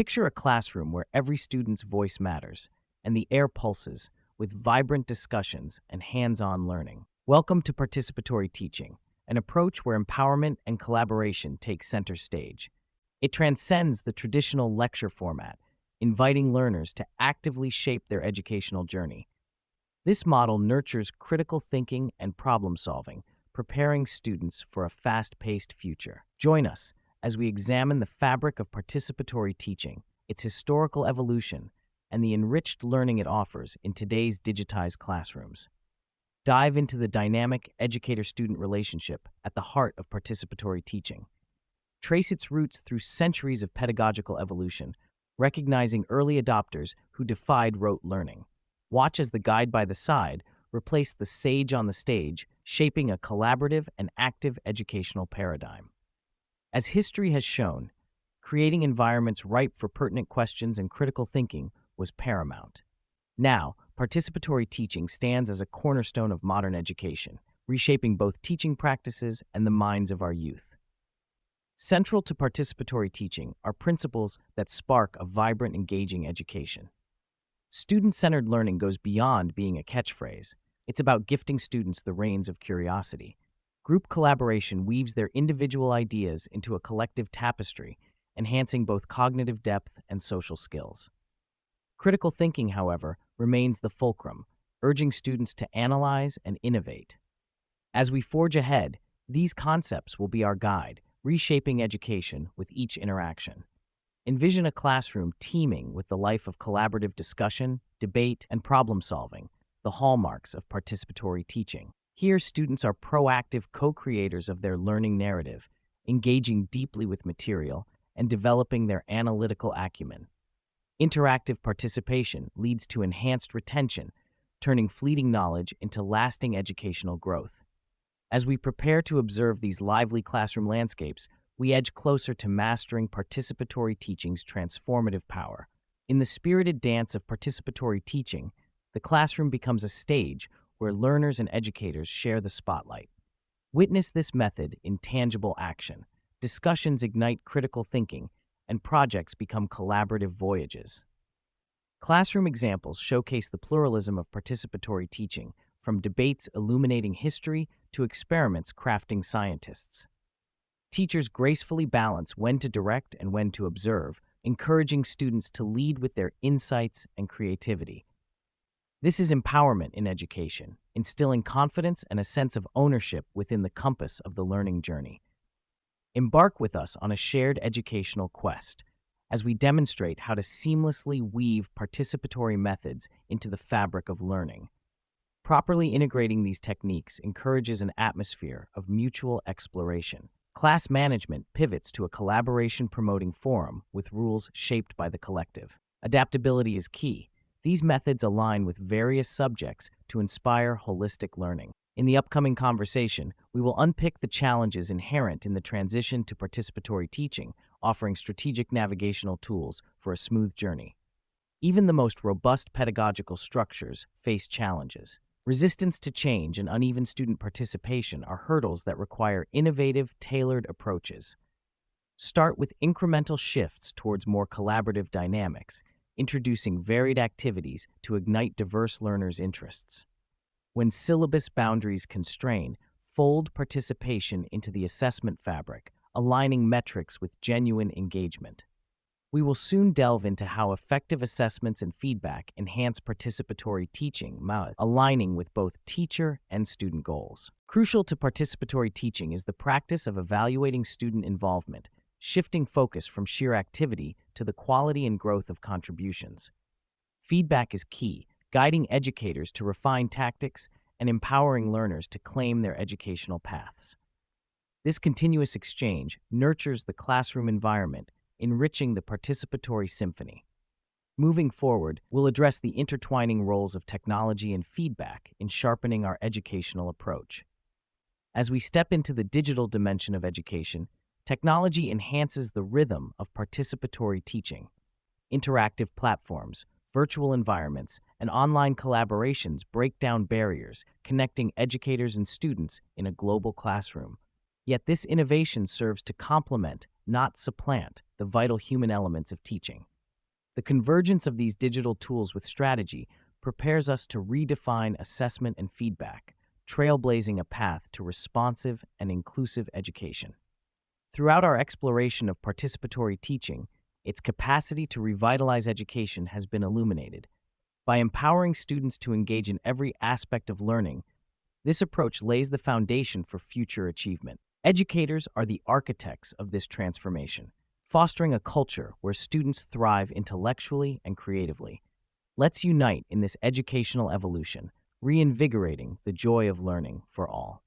Picture a classroom where every student's voice matters and the air pulses with vibrant discussions and hands-on learning. Welcome to participatory teaching, an approach where empowerment and collaboration take center stage. It transcends the traditional lecture format, inviting learners to actively shape their educational journey. This model nurtures critical thinking and problem solving, preparing students for a fast-paced future. Join us as we examine the fabric of participatory teaching, its historical evolution, and the enriched learning it offers in today's digitized classrooms. Dive into the dynamic educator-student relationship at the heart of participatory teaching. Trace its roots through centuries of pedagogical evolution, recognizing early adopters who defied rote learning. Watch as the guide by the side replaced the sage on the stage, shaping a collaborative and active educational paradigm. As history has shown, creating environments ripe for pertinent questions and critical thinking was paramount. Now, participatory teaching stands as a cornerstone of modern education, reshaping both teaching practices and the minds of our youth. Central to participatory teaching are principles that spark a vibrant, engaging education. Student-centered learning goes beyond being a catchphrase. It's about gifting students the reins of curiosity. Group collaboration weaves their individual ideas into a collective tapestry, enhancing both cognitive depth and social skills. Critical thinking, however, remains the fulcrum, urging students to analyze and innovate. As we forge ahead, these concepts will be our guide, reshaping education with each interaction. Envision a classroom teeming with the life of collaborative discussion, debate, and problem-solving, the hallmarks of participatory teaching. Here, students are proactive co-creators of their learning narrative, engaging deeply with material and developing their analytical acumen. Interactive participation leads to enhanced retention, turning fleeting knowledge into lasting educational growth. As we prepare to observe these lively classroom landscapes, we edge closer to mastering participatory teaching's transformative power. In the spirited dance of participatory teaching, the classroom becomes a stage where learners and educators share the spotlight. Witness this method in tangible action. Discussions ignite critical thinking, and projects become collaborative voyages. Classroom examples showcase the pluralism of participatory teaching, from debates illuminating history to experiments crafting scientists. Teachers gracefully balance when to direct and when to observe, encouraging students to lead with their insights and creativity. This is empowerment in education, instilling confidence and a sense of ownership within the compass of the learning journey. Embark with us on a shared educational quest as we demonstrate how to seamlessly weave participatory methods into the fabric of learning. Properly integrating these techniques encourages an atmosphere of mutual exploration. Class management pivots to a collaboration-promoting forum with rules shaped by the collective. Adaptability is key. These methods align with various subjects to inspire holistic learning. In the upcoming conversation, we will unpick the challenges inherent in the transition to participatory teaching, offering strategic navigational tools for a smooth journey. Even the most robust pedagogical structures face challenges. Resistance to change and uneven student participation are hurdles that require innovative, tailored approaches. Start with incremental shifts towards more collaborative dynamics, introducing varied activities to ignite diverse learners' interests. When syllabus boundaries constrain, fold participation into the assessment fabric, aligning metrics with genuine engagement. We will soon delve into how effective assessments and feedback enhance participatory teaching, aligning with both teacher and student goals. Crucial to participatory teaching is the practice of evaluating student involvement, shifting focus from sheer activity to the quality and growth of contributions. Feedback is key, guiding educators to refine tactics and empowering learners to claim their educational paths. This continuous exchange nurtures the classroom environment, enriching the participatory symphony. Moving forward, we'll address the intertwining roles of technology and feedback in sharpening our educational approach. As we step into the digital dimension of education, technology enhances the rhythm of participatory teaching. Interactive platforms, virtual environments, and online collaborations break down barriers, connecting educators and students in a global classroom. Yet this innovation serves to complement, not supplant, the vital human elements of teaching. The convergence of these digital tools with strategy prepares us to redefine assessment and feedback, trailblazing a path to responsive and inclusive education. Throughout our exploration of participatory teaching, its capacity to revitalize education has been illuminated. By empowering students to engage in every aspect of learning, this approach lays the foundation for future achievement. Educators are the architects of this transformation, fostering a culture where students thrive intellectually and creatively. Let's unite in this educational evolution, reinvigorating the joy of learning for all.